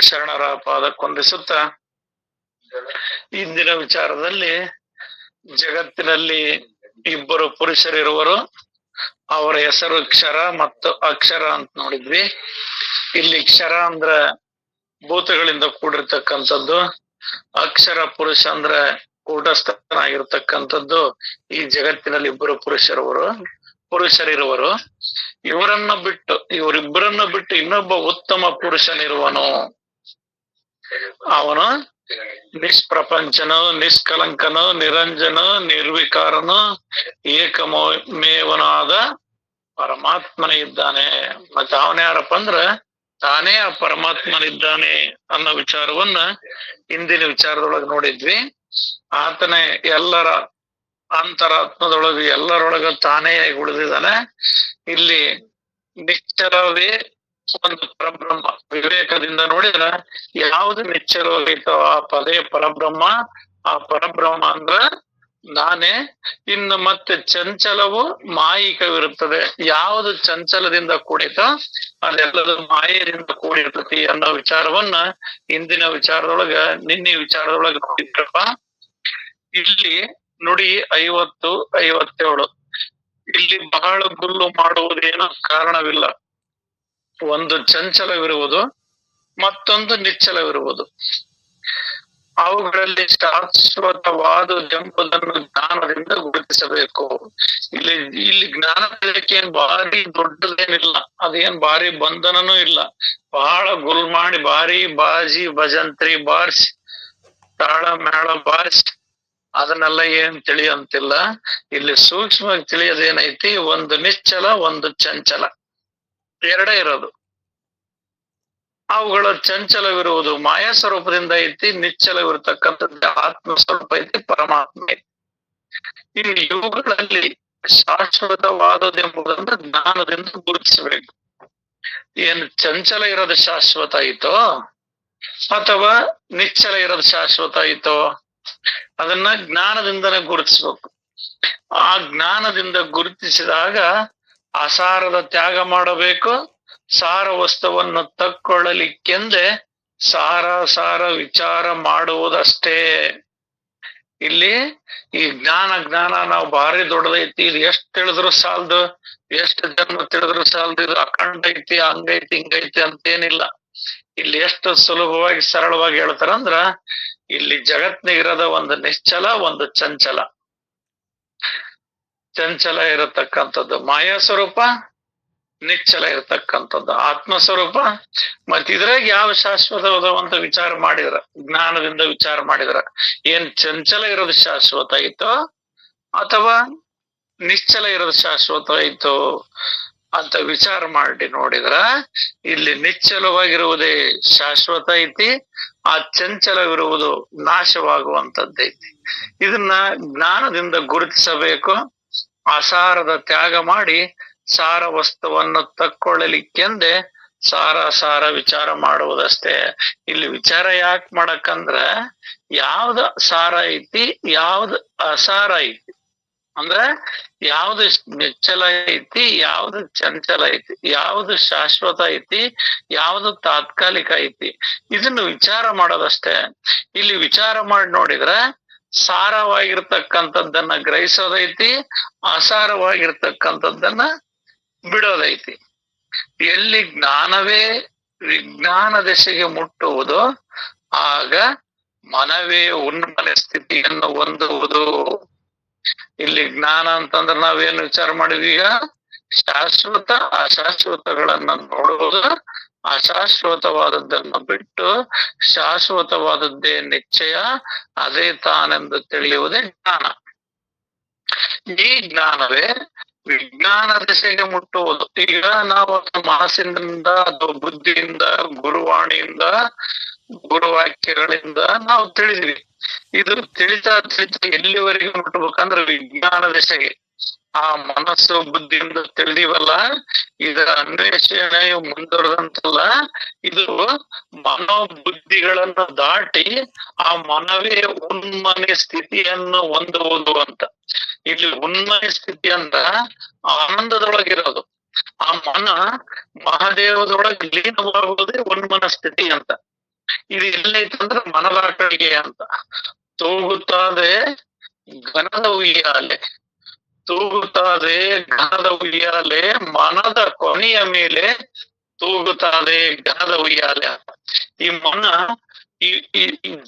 ಶರಣರ ಪಾದಕ್ಕೊಂದಿಸುತ್ತ ಇಂದಿನ ವಿಚಾರದಲ್ಲಿ ಜಗತ್ತಿನಲ್ಲಿ ಇಬ್ಬರು ಪುರುಷರಿರುವರು. ಅವರ ಹೆಸರು ಕ್ಷರ ಮತ್ತು ಅಕ್ಷರ ಅಂತ ನೋಡಿದ್ವಿ. ಇಲ್ಲಿ ಕ್ಷರ ಅಂದ್ರ ಭೂತಗಳಿಂದ ಕೂಡಿರ್ತಕ್ಕಂಥದ್ದು, ಅಕ್ಷರ ಪುರುಷ ಅಂದ್ರ ಕೂಟಸ್ಥನಾಗಿರ್ತಕ್ಕಂಥದ್ದು. ಈ ಜಗತ್ತಿನಲ್ಲಿ ಇಬ್ಬರು ಪುರುಷರಿರುವರು. ಇವರಿಬ್ಬರನ್ನ ಬಿಟ್ಟು ಇನ್ನೊಬ್ಬ ಉತ್ತಮ ಪುರುಷನಿರುವನು. ಅವನು ನಿಷ್ಪ್ರಪಂಚನು, ನಿಷ್ಕಲಂಕನು, ನಿರಂಜನು, ನಿರ್ವಿಕಾರನು, ಏಕಮೇವನಾದ ಪರಮಾತ್ಮನೇ ಇದ್ದಾನೆ. ಮತ್ತೆ ಅವನ್ಯಾರಪ್ಪ ಅಂದ್ರ ತಾನೇ ಆ ಪರಮಾತ್ಮನಿದ್ದಾನೆ ಅನ್ನೋ ವಿಚಾರವನ್ನ ಇಂದಿನ ವಿಚಾರದೊಳಗೆ ನೋಡಿದ್ವಿ. ಆತನೇ ಎಲ್ಲರ ಅಂತರಾತ್ಮದೊಳಗೆ ಎಲ್ಲರೊಳಗ ತಾನೇ ಉಳಿದಿದ್ದಾನೆ. ಇಲ್ಲಿ ನಿಶ್ಚಲವೇ ಒಂದು ಪರಬ್ರಹ್ಮ. ವಿವೇಕದಿಂದ ನೋಡಿದ್ರ ಯಾವ್ದು ನಿಶ್ಚಲವಾಗೈತೋ ಆ ಪದೇ ಪರಬ್ರಹ್ಮ. ಆ ಪರಬ್ರಹ್ಮ ಅಂದ್ರ ನಾನೇ. ಇನ್ನು ಮತ್ತೆ ಚಂಚಲವು ಮಾಯಿಕವಿರುತ್ತದೆ. ಯಾವುದು ಚಂಚಲದಿಂದ ಕೂಡಿತೋ ಅದೆಲ್ಲದು ಮಾಯದಿಂದ ಕೂಡಿರ್ತತಿ ಅನ್ನೋ ವಿಚಾರವನ್ನ ಇಂದಿನ ವಿಚಾರದೊಳಗ ನಿನ್ನೆ ವಿಚಾರದೊಳಗ ನೋಡಿದ್ರಪ್ಪ. ಇಲ್ಲಿ ನುಡಿ 50, 57. ಇಲ್ಲಿ ಬಹಳ ಗುಲ್ಲು ಮಾಡುವುದೇನು ಕಾರಣವಿಲ್ಲ. ಒಂದು ಚಂಚಲವಿರುವುದು, ಮತ್ತೊಂದು ನಿಶ್ಚಲವಿರುವುದು. ಅವುಗಳಲ್ಲಿ ಶಾಶ್ವತವಾದುದೆಂಬುದನ್ನು ಜ್ಞಾನದಿಂದ ಗುರುತಿಸಬೇಕು. ಇಲ್ಲಿ ಜ್ಞಾನ ಏನ್ ಭಾರಿ ದೊಡ್ಡದೇನಿಲ್ಲ, ಅದೇನ್ ಭಾರಿ ಬಂಧನನೂ ಇಲ್ಲ. ಬಹಳ ಗುಲ್ ಮಾಡಿ ಭಾರಿ ಬಾಜಿ ಭಜಂತ್ರಿ ಬಾರ್ಸಿ ತಾಳ ಮೇಳ ಬಾರ್ಸಿ ಅದನ್ನೆಲ್ಲ ಏನ್ ತಿಳಿಯಂತಿಲ್ಲ. ಇಲ್ಲಿ ಸೂಕ್ಷ್ಮವಾಗಿ ತಿಳಿಯೋದೇನೈತಿ, ಒಂದು ನಿಶ್ಚಲ ಒಂದು ಚಂಚಲ ಎರಡೇ ಇರೋದು. ಅವುಗಳ ಚಂಚಲವಿರುವುದು ಮಾಯಾ ಸ್ವರೂಪದಿಂದ ಐತಿ, ನಿಶ್ಚಲವಿರತಕ್ಕಂಥದ್ದು ಆತ್ಮ ಸ್ವರೂಪ ಐತಿ, ಪರಮಾತ್ಮ ಐತಿ. ಇನ್ನು ಇವುಗಳಲ್ಲಿ ಶಾಶ್ವತವಾದದೆಂಬುದನ್ನು ಜ್ಞಾನದಿಂದ ಗುರುತಿಸಬೇಕು. ಏನು ಚಂಚಲ ಇರೋದು ಶಾಶ್ವತ ಆಯಿತೋ ಅಥವಾ ನಿಶ್ಚಲ ಇರೋದು ಶಾಶ್ವತ ಆಯಿತೋ ಅದನ್ನ ಜ್ಞಾನದಿಂದನೇ ಗುರುತಿಸ್ಬೇಕು. ಆ ಜ್ಞಾನದಿಂದ ಗುರುತಿಸಿದಾಗ ಅಸಾರದ ತ್ಯಾಗ ಮಾಡಬೇಕು. ಸಾರ ವಸ್ತುವನ್ನು ತಕ್ಕೊಳ್ಳಲಿಕ್ಕೆಂದೇ ಸಾರ ವಿಚಾರ ಮಾಡುವುದಷ್ಟೇ. ಇಲ್ಲಿ ಈ ಜ್ಞಾನ ನಾವು ಭಾರಿ ದೊಡ್ಡದೈತಿ, ಇದು ಎಷ್ಟು ತಿಳಿದ್ರು ಸಾಲದು, ಎಷ್ಟು ಜನ್ಮ ತಿಳಿದ್ರು ಸಾಲದು, ಇದು ಅಖಂಡ ಐತಿ, ಹಂಗೈತಿ ಹಿಂಗೈತಿ ಅಂತೇನಿಲ್ಲ. ಇಲ್ಲಿ ಎಷ್ಟು ಸುಲಭವಾಗಿ ಸರಳವಾಗಿ ಹೇಳ್ತಾರಂದ್ರ ಇಲ್ಲಿ ಜಗತ್ನಾಗ ಇರೋದ ಒಂದು ನಿಶ್ಚಲ ಒಂದು ಚಂಚಲ. ಚಂಚಲ ಇರತಕ್ಕಂಥದ್ದು ಮಾಯಾ ಸ್ವರೂಪ, ನಿಶ್ಚಲ ಇರತಕ್ಕಂಥದ್ದು ಆತ್ಮ ಸ್ವರೂಪ. ಮತ್ ಇದ್ರಾಗ ಯಾವ ಶಾಶ್ವತವಾದ ವಿಚಾರ ಮಾಡಿದ್ರ, ಜ್ಞಾನದಿಂದ ವಿಚಾರ ಮಾಡಿದ್ರ ಏನ್ ಚಂಚಲ ಇರೋದು ಶಾಶ್ವತ ಆಯ್ತೋ ಅಥವಾ ನಿಶ್ಚಲ ಇರೋದು ಶಾಶ್ವತ ಆಯ್ತೋ ಅಂತ ವಿಚಾರ ಮಾಡಿ ನೋಡಿದ್ರ ಇಲ್ಲಿ ನಿಶ್ಚಲವಾಗಿರುವುದೇ ಶಾಶ್ವತ ಐತಿ, ಆ ಚಂಚಲವಿರುವುದು ನಾಶವಾಗುವಂತದ್ದೈತಿ. ಇದನ್ನ ಜ್ಞಾನದಿಂದ ಗುರುತಿಸಬೇಕು. ಅಸಾರದ ತ್ಯಾಗ ಮಾಡಿ ಸಾರ ವಸ್ತುವನ್ನು ತಕ್ಕೊಳ್ಳಲಿಕ್ಕೆಂದೇ ಸಾರ ವಿಚಾರ ಮಾಡುವುದಷ್ಟೇ. ಇಲ್ಲಿ ವಿಚಾರ ಯಾಕೆ ಮಾಡಕಂದ್ರ ಯಾವ್ದ ಸಾರ ಐತಿ ಯಾವ್ದು ಅಸಾರ ಐತಿ, ಅಂದ್ರ ಯಾವ್ದು ನಿಶ್ಚಲ ಐತಿ ಯಾವ್ದು ಚಂಚಲ ಐತಿ, ಯಾವ್ದು ಶಾಶ್ವತ ಐತಿ ಯಾವ್ದು ತಾತ್ಕಾಲಿಕ ಐತಿ, ಇದನ್ನು ವಿಚಾರ ಮಾಡೋದಷ್ಟೇ. ಇಲ್ಲಿ ವಿಚಾರ ಮಾಡಿ ನೋಡಿದ್ರ ಸಾರವಾಗಿರ್ತಕ್ಕಂಥದ್ದನ್ನ ಗ್ರಹಿಸೋದೈತಿ, ಅಸಾರವಾಗಿರ್ತಕ್ಕಂಥದ್ದನ್ನ ಬಿಡೋದೈತಿ. ಎಲ್ಲಿ ಜ್ಞಾನವೇ ವಿಜ್ಞಾನ ದಶೆಗೆ ಮುಟ್ಟುವುದು ಆಗ ಮನವೇ ಉನ್ಮನ ಸ್ಥಿತಿಯನ್ನು ಹೊಂದುವುದು. ಇಲ್ಲಿ ಜ್ಞಾನ ಅಂತಂದ್ರೆ ನಾವೇನು ವಿಚಾರ ಮಾಡಿದ್ವಿ ಈಗ, ಶಾಶ್ವತ ಅಶಾಶ್ವತಗಳನ್ನ ನೋಡುವುದು, ಅಶಾಶ್ವತವಾದದ್ದನ್ನು ಬಿಟ್ಟು ಶಾಶ್ವತವಾದದ್ದೇ ನಿಶ್ಚಯ, ಅದೇ ತಾನೆಂದು ತಿಳಿಯುವುದೇ ಜ್ಞಾನ. ಈ ಜ್ಞಾನವೇ ವಿಜ್ಞಾನ ದಶೆಗೆ ಮುಟ್ಟುವುದು. ಈಗ ನಾವು ಮನಸ್ಸಿನಿಂದ ಅಥವಾ ಬುದ್ಧಿಯಿಂದ ಗುರುವಾಣಿಯಿಂದ ಗುರುವಾಕ್ಯಗಳಿಂದ ನಾವು ತಿಳಿದ್ವಿ. ಇದು ತಿಳಿತಾ ಎಲ್ಲಿವರೆಗೆ ಮುಟ್ಟಬೇಕಂದ್ರೆ ವಿಜ್ಞಾನ ದಶೆಗೆ. ಆ ಮನಸ್ಸು ಬುದ್ಧಿಯಿಂದ ತಿಳಿದಿವಲ್ಲ, ಇದರ ಅನ್ವೇಷಣೆ ಮುಂದುವರೆದಂತಲ್ಲ, ಇದು ಮನೋಬುದ್ಧಿಗಳನ್ನು ದಾಟಿ ಆ ಮನವೇ ಉನ್ಮನೆ ಸ್ಥಿತಿಯನ್ನು ಹೊಂದುವುದು ಅಂತ. ಇಲ್ಲಿ ಉನ್ಮನೆ ಸ್ಥಿತಿ ಅಂದ್ರ ಆನಂದದೊಳಗಿರೋದು. ಆ ಮನ ಮಹಾದೇವದೊಳಗೆ ಲೀನವಾಗುವುದೇ ಉನ್ಮನ ಸ್ಥಿತಿ ಅಂತ. ಇದು ಎಲ್ಲೈತಂದ್ರ ಮನದ ಕಡೆಗೆ ಅಂತ. ತೂಗುತ್ತದೆ ಘನದ ಉಯ್ಯಾಲೆ, ತೂಗುತ್ತದೆ ಘನದ ಉಯ್ಯಾಲೆ, ಮನದ ಕೊನೆಯ ಮೇಲೆ ತೂಗುತ್ತದೆ ಘನದ ಉಯ್ಯಾಲೆ. ಈ ಮನ ಈ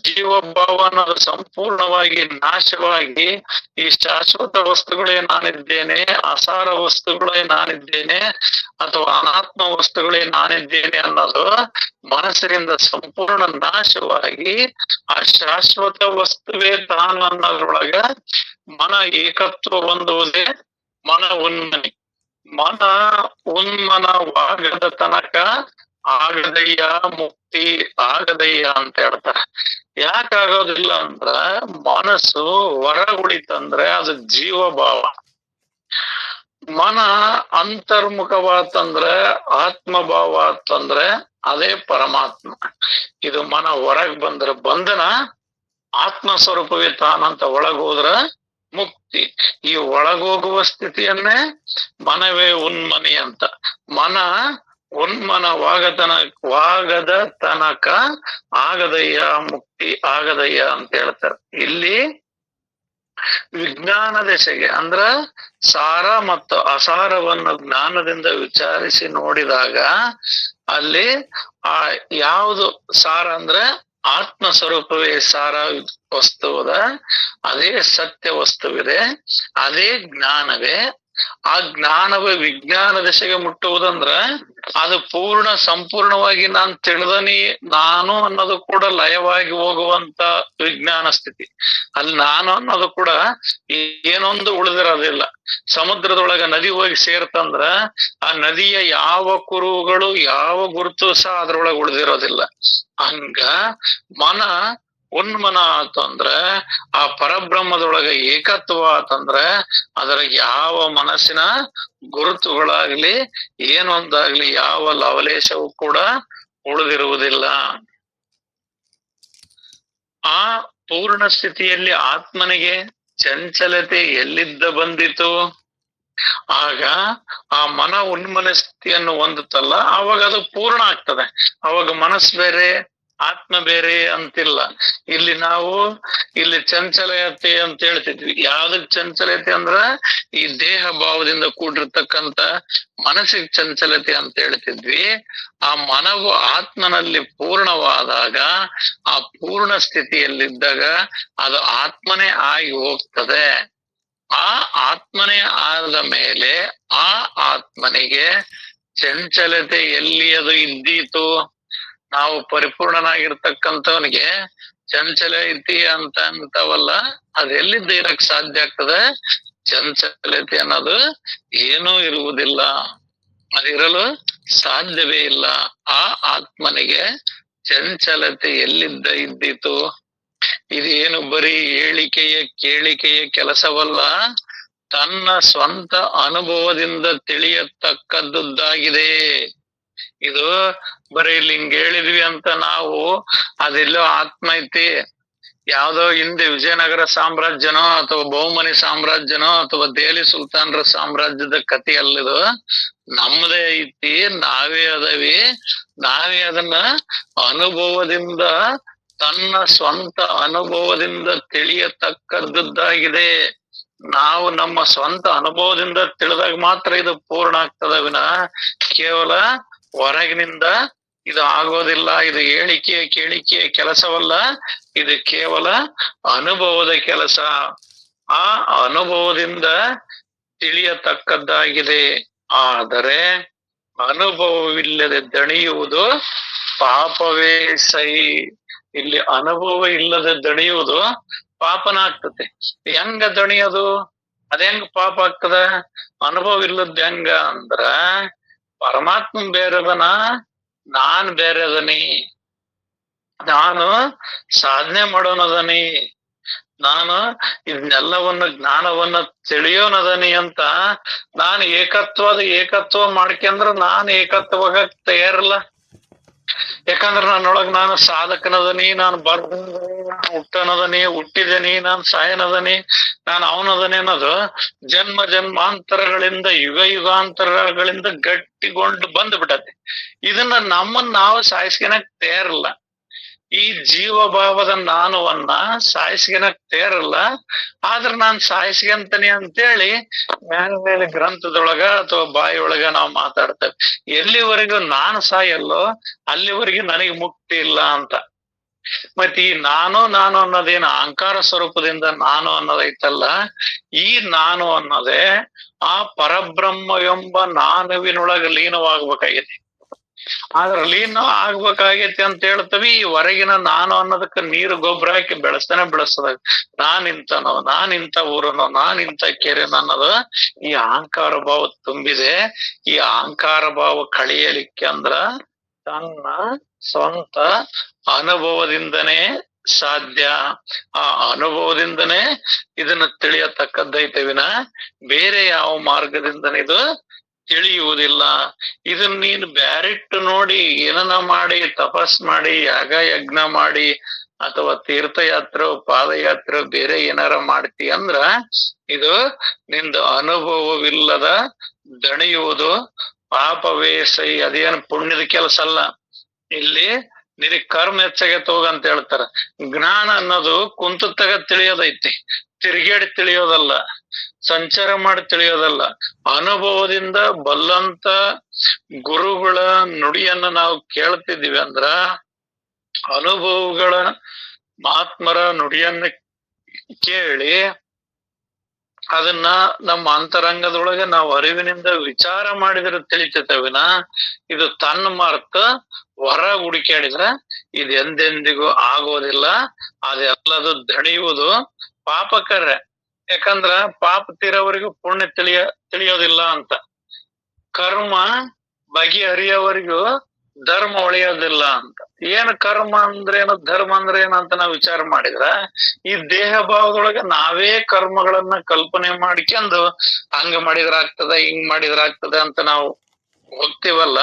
ಜೀವಭಾವ ಅನ್ನೋದು ಸಂಪೂರ್ಣವಾಗಿ ನಾಶವಾಗಿ ಈ ಶಾಶ್ವತ ವಸ್ತುಗಳೇ ನಾನಿದ್ದೇನೆ, ಅಸಾರ ವಸ್ತುಗಳೇ ನಾನಿದ್ದೇನೆ, ಅಥವಾ ಅನಾತ್ಮ ವಸ್ತುಗಳೇ ನಾನಿದ್ದೇನೆ ಅನ್ನೋದು ಮನಸ್ಸಿನಿಂದ ಸಂಪೂರ್ಣ ನಾಶವಾಗಿ ಆ ಶಾಶ್ವತ ವಸ್ತುವೇ ತಾನು ಅನ್ನೋದ್ರೊಳಗ ಮನ ಏಕತ್ವ ಹೊಂದುವುದೇ ಮನ ಉನ್ಮನಿ. ಮನ ಉನ್ಮನವಾಗದ ತನಕ ಆಗದಯ್ಯ ಮುಕ್ತಿ ಆಗದಯ್ಯ ಅಂತ ಹೇಳ್ತಾರೆ. ಯಾಕಾಗೋದಿಲ್ಲ ಅಂದ್ರ ಮನಸ್ಸು ಹೊರಗುಳಿತಂದ್ರೆ ಅದು ಜೀವಭಾವ. ಮನ ಅಂತರ್ಮುಖವಾತಂದ್ರೆ ಆತ್ಮಭಾವ ಅಂತಂದ್ರೆ ಅದೇ ಪರಮಾತ್ಮ. ಇದು ಮನ ಹೊರಗ್ ಬಂದ್ರೆ ಬಂಧನ, ಆತ್ಮ ಸ್ವರೂಪವೇ ತಾನಂತ ಒಳಗೋದ್ರ ಮುಕ್ತಿ. ಈ ಒಳಗೋಗುವ ಸ್ಥಿತಿಯನ್ನೇ ಮನವೇ ಉನ್ಮನಿ ಅಂತ. ಮನ ವಾಗದ ತನಕ ಆಗದಯ್ಯ ಮುಕ್ತಿ ಆಗದಯ್ಯ ಅಂತ ಹೇಳ್ತಾರೆ. ಇಲ್ಲಿ ವಿಜ್ಞಾನ ದಶೆಗೆ ಅಂದ್ರ ಸಾರ ಮತ್ತು ಅಸಾರವನ್ನು ಜ್ಞಾನದಿಂದ ವಿಚಾರಿಸಿ ನೋಡಿದಾಗ ಅಲ್ಲಿ ಯಾವುದು ಸಾರ ಅಂದ್ರೆ ಆತ್ಮ ಸ್ವರೂಪವೇ ಸಾರ ವಸ್ತುವದ, ಅದೇ ಸತ್ಯ ವಸ್ತುವಿದೆ, ಅದೇ ಜ್ಞಾನವೇ. ಆ ಜ್ಞಾನವೇ ವಿಜ್ಞಾನ ದಶೆಗೆ ಮುಟ್ಟುವುದಂದ್ರ ಅದು ಸಂಪೂರ್ಣವಾಗಿ ನಾನು ತಿಳಿದನಿ ನಾನು ಅನ್ನೋದು ಕೂಡ ಲಯವಾಗಿ ಹೋಗುವಂತ ವಿಜ್ಞಾನ ಸ್ಥಿತಿ. ಅಲ್ಲಿ ನಾನು ಅನ್ನೋದು ಕೂಡ ಏನೊಂದು ಉಳಿದಿರೋದಿಲ್ಲ. ಸಮುದ್ರದೊಳಗ ನದಿ ಹೋಗಿ ಸೇರ್ತಂದ್ರ ಆ ನದಿಯ ಯಾವ ಕುರುಹುಗಳು ಯಾವ ಗುರುತು ಸಹ ಅದ್ರೊಳಗೆ ಉಳಿದಿರೋದಿಲ್ಲ. ಹಂಗ ಮನ ಉನ್ಮನ ಆತಂದ್ರ ಆ ಪರಬ್ರಹ್ಮದೊಳಗ ಏಕತ್ವ ಆತಂದ್ರ ಅದರ ಯಾವ ಮನಸ್ಸಿನ ಗುರುತುಗಳಾಗ್ಲಿ ಏನೊಂದಾಗ್ಲಿ ಯಾವ ಲವಲೇಶವೂ ಕೂಡ ಉಳಿದಿರುವುದಿಲ್ಲ. ಆ ಪೂರ್ಣ ಸ್ಥಿತಿಯಲ್ಲಿ ಆತ್ಮನಿಗೆ ಚಂಚಲತೆ ಎಲ್ಲಿದ್ದ ಬಂದಿತು? ಆಗ ಆ ಮನ ಉನ್ಮನ ಸ್ಥಿತಿಯನ್ನು ಹೊಂದುತ್ತಲ್ಲ, ಅವಾಗ ಅದು ಪೂರ್ಣ ಆಗ್ತದೆ. ಅವಾಗ ಮನಸ್ಸು ಬೇರೆ ಆತ್ಮ ಬೇರೆ ಅಂತಿಲ್ಲ. ಇಲ್ಲಿ ನಾವು ಚಂಚಲತೆ ಅಂತ ಹೇಳ್ತಿದ್ವಿ. ಯಾವ್ದಕ್ ಚಂಚಲತೆ ಅಂದ್ರ ಈ ದೇಹ ಭಾವದಿಂದ ಕೂಡಿರ್ತಕ್ಕಂತ ಮನಸ್ಸಿಗೆ ಚಂಚಲತೆ ಅಂತ ಹೇಳ್ತಿದ್ವಿ. ಆ ಮನವು ಆತ್ಮನಲ್ಲಿ ಪೂರ್ಣವಾದಾಗ, ಆ ಪೂರ್ಣ ಸ್ಥಿತಿಯಲ್ಲಿದ್ದಾಗ ಅದು ಆತ್ಮನೇ ಆಗಿ ಹೋಗ್ತದೆ. ಆ ಆತ್ಮನೇ ಆದ ಮೇಲೆ ಆ ಆತ್ಮನಿಗೆ ಚಂಚಲತೆ ಎಲ್ಲಿ ಅದು ಇದ್ದೀತು? ನಾವು ಪರಿಪೂರ್ಣನಾಗಿರ್ತಕ್ಕಂಥವನಿಗೆ ಚಂಚಲ ಐತಿ ಅಂತವಲ್ಲ, ಅದೆಲ್ಲಿದ್ದ ಇರಕ್ ಸಾಧ್ಯ ಆಗ್ತದೆ? ಚಂಚಲತೆ ಅನ್ನೋದು ಏನೂ ಇರುವುದಿಲ್ಲ, ಅದಿರಲು ಸಾಧ್ಯವೇ ಇಲ್ಲ. ಆ ಆತ್ಮನಿಗೆ ಚಂಚಲತೆ ಎಲ್ಲಿದ್ದ ಇದ್ದೀತು? ಇದೇನು ಬರೀ ಕೇಳಿಕೆಯ ಕೆಲಸವಲ್ಲ, ತನ್ನ ಸ್ವಂತ ಅನುಭವದಿಂದ ತಿಳಿಯತಕ್ಕದ್ದಾಗಿದೆ. ಇದು ಬರೀ ಇಲ್ಲಿ ಹಿಂಗ್ ಹೇಳಿದ್ವಿ ಅಂತ ನಾವು ಅದೆಲ್ಲೋ ಆತ್ಮ ಐತಿ, ಯಾವ್ದೋ ಹಿಂದೆ ವಿಜಯನಗರ ಸಾಮ್ರಾಜ್ಯನೋ ಅಥವಾ ಬಹುಮನಿ ಸಾಮ್ರಾಜ್ಯನೋ ಅಥವಾ ದೆಹಲಿ ಸುಲ್ತಾನರ ಸಾಮ್ರಾಜ್ಯದ ಕಥೆ ಅಲ್ಲಿದು. ನಮ್ಮದೇ ಐತಿ, ನಾವೇ ಅದವಿ, ನಾವೇ ಅದನ್ನ ಅನುಭವದಿಂದ ತನ್ನ ಸ್ವಂತ ಅನುಭವದಿಂದ ತಿಳಿಯತಕ್ಕದ್ದಾಗಿದೆ. ನಾವು ನಮ್ಮ ಸ್ವಂತ ಅನುಭವದಿಂದ ತಿಳಿದಾಗ ಮಾತ್ರ ಇದು ಪೂರ್ಣ ಆಗ್ತದ ವಿನಃ ಕೇವಲ ಹೊರಗಿನಿಂದ ಇದು ಆಗೋದಿಲ್ಲ. ಇದು ಕೇಳಿಕೆಯ ಕೆಲಸವಲ್ಲ, ಇದು ಕೇವಲ ಅನುಭವದ ಕೆಲಸ. ಆ ಅನುಭವದಿಂದ ತಿಳಿಯತಕ್ಕದ್ದಾಗಿದೆ. ಆದರೆ ಅನುಭವವಿಲ್ಲದೆ ದಣಿಯುವುದು ಪಾಪವೇ ಸೈ. ಇಲ್ಲಿ ಅನುಭವ ಇಲ್ಲದೆ ದಣಿಯುವುದು ಪಾಪನ ಆಗ್ತದೆ. ಹೆಂಗ ದಣಿಯೋದು? ಹೆಂಗ ಪಾಪ ಆಗ್ತದ? ಅನುಭವ ಇಲ್ಲದ ಹೆಂಗ ಅಂದ್ರ, ಪರಮಾತ್ಮ ಬೇರೆದನ, ನಾನ್ ಬೇರೆ ಅದನಿ, ನಾನು ಸಾಧನೆ ಮಾಡೋನದನಿ, ನಾನು ಇದನ್ನೆಲ್ಲವನ್ನು ಜ್ಞಾನವನ್ನ ತಿಳಿಯೋನದನಿ ಅಂತ ನಾನು ಏಕತ್ವ ಮಾಡ್ಕೊಂಡ್ರ ನಾನು ಏಕತ್ವಗ ತಯಾರಿಲ್ಲ. ಯಾಕಂದ್ರ ನನ್ನೊಳಗ್ ನಾನು ಸಾಧಕನದನಿ, ನಾನು ಹುಟ್ಟನದನಿ, ಹುಟ್ಟಿದನಿ, ನಾನ್ ಸಾಯನದನಿ, ನಾನು ಅವನದನಿ ಅನ್ನೋದು ಜನ್ಮ ಜನ್ಮಾಂತರಗಳಿಂದ ಯುಗ ಯುಗಾಂತರಗಳಿಂದ ಗಟ್ಟಿಗೊಂಡು ಬಂದ್ ಬಿಟ್ಟತಿ. ಇದನ್ನ ನಮ್ಮನ್ನ ನಾವು ಸಾಯಿಸ್ಕೊಳಕ್ ತಯಾರಿಲ್ಲ. ಈ ಜೀವ ಭಾವದ ನಾನುವನ್ನ ಸಾಯಿಸ್ಕೊಳಕ್ ತಯಾರಿಲ್ಲ. ಆದ್ರ ನಾನ್ ಸಾಯಿಸ್ಕೊಂತನಿ ಅಂತೇಳಿ ಮೇಲೆ ಗ್ರಂಥದೊಳಗ ಅಥವಾ ಬಾಯಿಯೊಳಗ ನಾವು ಮಾತಾಡ್ತೇವೆ. ಎಲ್ಲಿವರೆಗೂ ನಾನು ಸಾಯಲ್ಲೋ ಅಲ್ಲಿವರೆಗೂ ನನಗೆ ಮುಕ್ತಿ ಇಲ್ಲ ಅಂತ. ಮತ್ ಈ ನಾನು ಅನ್ನೋದೇನು ಅಹಂಕಾರ ಸ್ವರೂಪದಿಂದ ನಾನು ಅನ್ನೋದೈತಲ್ಲ, ಈ ನಾನು ಅನ್ನೋದೇ ಆ ಪರಬ್ರಹ್ಮ ಎಂಬ ನಾನುವಿನೊಳಗ ಲೀನವಾಗ್ಬೇಕಾಗೈತಿ. ಆದ್ರ ಲೀನ ಆಗ್ಬೇಕಾಗೈತಿ ಅಂತ ಹೇಳ್ತವಿ. ಈ ಹೊರಗಿನ ನಾನು ಅನ್ನೋದಕ್ಕ ನೀರು ಗೊಬ್ಬರ ಹಾಕಿ ಬೆಳೆಸ್ತದ. ನಾನಿಂತನೋ, ನಾನಿಂತ ಊರನೋ, ನಾನಿಂತ ಕೆರೆನೋ ಅನ್ನೋದು ಈ ಅಹಂಕಾರ ಭಾವ ತುಂಬಿದೆ. ಈ ಅಹಂಕಾರ ಭಾವ ಕಳಿಯಲಿಕ್ಕೆ ಅಂದ್ರ ತನ್ನ ಸ್ವಂತ ಅನುಭವದಿಂದನೇ ಸಾಧ್ಯ. ಆ ಅನುಭವದಿಂದನೇ ಇದನ್ನ ತಿಳಿಯತಕ್ಕದ್ದೈತೆ ವಿನ ಬೇರೆ ಯಾವ ಮಾರ್ಗದಿಂದನೇ ಇದು ತಿಳಿಯುವುದಿಲ್ಲ. ಇದನ್ನ ನೀನು ಬ್ಯಾರಿಟ್ಟು ನೋಡಿ ಏನನ ಮಾಡಿ ತಪಸ್ ಮಾಡಿ ಯಾಗ ಯಜ್ಞ ಮಾಡಿ ಅಥವಾ ತೀರ್ಥಯಾತ್ರೆ ಪಾದಯಾತ್ರೆ ಬೇರೆ ಏನಾರ ಮಾಡ್ತಿ ಅಂದ್ರ ಇದು ನಿಂದ ಅನುಭವವಿಲ್ಲದ ದಣಿಯುವುದು ಪಾಪವೇ ಸೈ. ಅದೇನು ಪುಣ್ಯದ ಕೆಲಸ ಅಲ್ಲ. ಇಲ್ಲಿ ನಿನಗ್ ಕರ್ಮ ಹೆಚ್ಚಾಗೈತೆ ಹೋಗಂತ ಹೇಳ್ತಾರ. ಜ್ಞಾನ ಅನ್ನೋದು ಕುಂತತ್ತಾಗ ತಿಳಿಯೋದೈತಿ, ತಿರುಗೇಡಿ ತಿಳಿಯೋದಲ್ಲ, ಸಂಚಾರ ಮಾಡಿ ತಿಳಿಯೋದಲ್ಲ. ಅನುಭವದಿಂದ ಬಲ್ಲಂತ ಗುರುಗಳ ನುಡಿಯನ್ನ ನಾವು ಕೇಳ್ತಿದೀವಿ ಅಂದ್ರ, ಅನುಭವಗಳ ಮಹಾತ್ಮರ ನುಡಿಯನ್ನ ಕೇಳಿ ಅದನ್ನ ನಮ್ಮ ಅಂತರಂಗದೊಳಗೆ ನಾವು ಅರಿವಿನಿಂದ ವಿಚಾರ ಮಾಡಿದ್ರೆ ತಿಳಿತೈತೆ ವಿನ ಇದು ತನ್ನ ಮಾರ್ಕ ಹೊರ ಹುಡುಕಾಡಿದ್ರೆ ಇದು ಎಂದೆಂದಿಗೂ ಆಗೋದಿಲ್ಲ. ಅದೆಲ್ಲದು ದಣಿಯುವುದು ಪಾಪಕರ್ಯ. ಯಾಕಂದ್ರ ಪಾಪ ತೀರೋವರೆಗೂ ಪುಣ್ಯ ತಿಳಿಯೋದಿಲ್ಲ ಅಂತ. ಕರ್ಮ ಬಗೆಹರಿಯವರೆಗೂ ಧರ್ಮ ಉಳಿಯೋದಿಲ್ಲ ಅಂತ. ಏನ್ ಕರ್ಮ ಅಂದ್ರೇನು, ಧರ್ಮ ಅಂದ್ರೆ ಏನಂತ ನಾವು ವಿಚಾರ ಮಾಡಿದ್ರ ಈ ದೇಹ ಭಾವದೊಳಗೆ ನಾವೇ ಕರ್ಮಗಳನ್ನ ಕಲ್ಪನೆ ಮಾಡ್ಕೊಂಡು ಹಂಗ ಮಾಡಿದ್ರಾಗ್ತದ, ಹಿಂಗ್ ಮಾಡಿದ್ರಾಗ್ತದ ಅಂತ ನಾವು ಹೋಗ್ತೀವಲ್ಲ,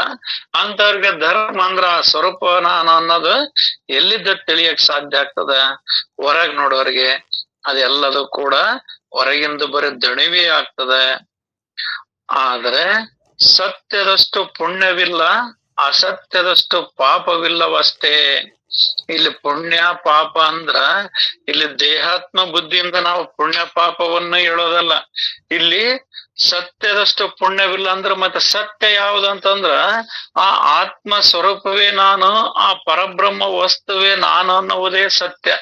ಅಂತವ್ರಿಗೆ ಧರ್ಮ ಅಂದ್ರ ಸ್ವರೂಪ ನಾನು ಅನ್ನೋದು ಎಲ್ಲಿದ್ದ ತಿಳಿಯಕ್ ಸಾಧ್ಯ ಆಗ್ತದ? ಹೊರಗ್ ನೋಡೋರಿಗೆ ಅದೆಲ್ಲದು ಕೂಡ ಹೊರಗಿಂದ ಬರೀ ದಣಿವೇ ಆಗ್ತದೆ. ಆದ್ರೆ ಸತ್ಯದಷ್ಟು ಪುಣ್ಯವಿಲ್ಲ, ಅಸತ್ಯದಷ್ಟು ಪಾಪವಿಲ್ಲವಷ್ಟೇ. ಇಲ್ಲಿ ಪುಣ್ಯ ಪಾಪ ಅಂದ್ರ ಇಲ್ಲಿ ದೇಹಾತ್ಮ ಬುದ್ಧಿಯಿಂದ ನಾವು ಪುಣ್ಯ ಪಾಪವನ್ನು ಹೇಳೋದಲ್ಲ. ಇಲ್ಲಿ ಸತ್ಯದಷ್ಟು ಪುಣ್ಯವಿಲ್ಲ ಅಂದ್ರ ಮತ್ತೆ ಸತ್ಯ ಯಾವ್ದಂತಂದ್ರ ಆ ಆತ್ಮ ಸ್ವರೂಪವೇ ನಾನು, ಆ ಪರಬ್ರಹ್ಮ ವಸ್ತುವೇ ನಾನು ಅನ್ನುವುದೇ ಸತ್ಯ.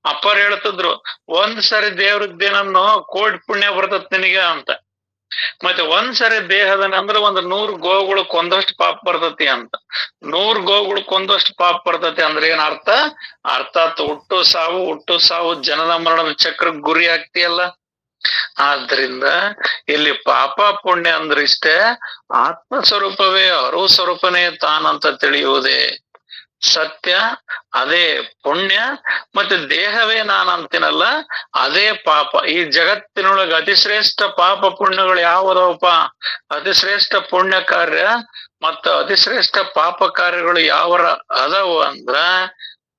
ಅಪ್ಪರ್ ಹೇಳ್ತಿದ್ರು, ಒಂದ್ ಸರಿ ದೇವ್ರದ್ದೇನನ್ನು ಕೋಟಿ ಪುಣ್ಯ ಬರ್ತತ್ ನಿನಗೆ ಅಂತ. ಮತ್ತೆ ಒಂದ್ಸರಿ ದೇಹದನ್ನ ಅಂದ್ರೆ 100 ಗೋವುಗಳು ಕೊಂದಷ್ಟು ಪಾಪ ಬರ್ತತಿ ಅಂತ. 100 ಗೋವುಗಳು ಕೊಂದಷ್ಟು ಪಾಪ ಬರ್ತತಿ ಅಂದ್ರೆ ಏನ್ ಅರ್ಥ? ಅರ್ಥಾತ್ ಹುಟ್ಟು ಸಾವು ಜನನ ಮರಣದ ಚಕ್ರಕ್ಕೆ ಗುರಿ ಆಗ್ತಿಯಲ್ಲ. ಆದ್ರಿಂದ ಇಲ್ಲಿ ಪಾಪ ಪುಣ್ಯ ಅಂದ್ರೆ ಇಷ್ಟೇ, ಆತ್ಮ ಸ್ವರೂಪವೇ ಅರು ಸ್ವರೂಪನೇ ತಾನಂತ ತಿಳಿಯುವುದೇ ಸತ್ಯ, ಅದೇ ಪುಣ್ಯ. ಮತ್ತೆ ದೇಹವೇ ನಾನು ಅಂತೀನಲ್ಲ, ಅದೇ ಪಾಪ. ಈ ಜಗತ್ತಿನೊಳಗೆ ಅತಿಶ್ರೇಷ್ಠ ಪಾಪ ಪುಣ್ಯಗಳು ಯಾವುದವಪ್ಪ? ಅತಿಶ್ರೇಷ್ಠ ಪುಣ್ಯ ಕಾರ್ಯ ಮತ್ತು ಅತಿಶ್ರೇಷ್ಠ ಪಾಪ ಕಾರ್ಯಗಳು ಯಾವರ ಅದವು ಅಂದ್ರ